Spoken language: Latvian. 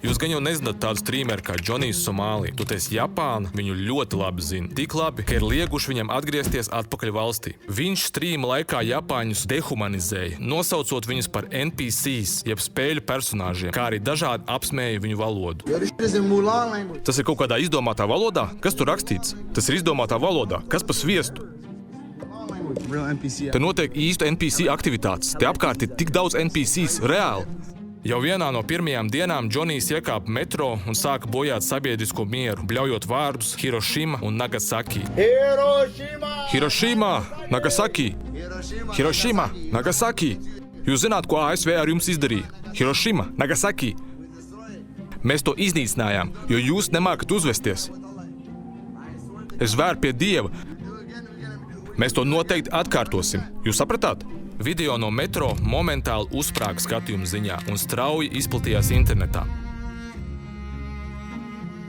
Jūs gan jau nezināt tādu streameru kā Džonijs Somāli. Toties Japāna viņu ļoti labi zina. Tik labi, ka ir lieguši viņam atgriezties atpakaļ valstī. Viņš streama laikā Japāņus dehumanizēja, nosaucot viņus par NPCs, jeb spēļu personāžiem, kā arī dažādi apsmēja viņu valodu. Tas ir kaut kādā izdomātā valodā? Kas tur rakstīts? Tas ir izdomātā valodā. Kas pa sviestu? Te notiek īstu NPC aktivitātes. Te apkārt ir tik daudz NPCs, reāli. Jau vienā no pirmajām dienām Džonijs iekāpa metro un sāka bojāt sabiedrisko mieru, bļaujot vārdus Hirošima un Nagasaki. Hirošima, Nagasaki! Hirošima, Nagasaki! Jūs zināt, ko ASV ar jums izdarīja? Hirošima, Nagasaki! Mēs to iznīcinājām, jo jūs nemākat uzvesties. Es vēru pie Dieva. Mēs to noteikti atkārtosim. Jūs sapratāt? Video no metro momentāli uzsprāga skatījuma ziņā un strauji izplatījās internetā.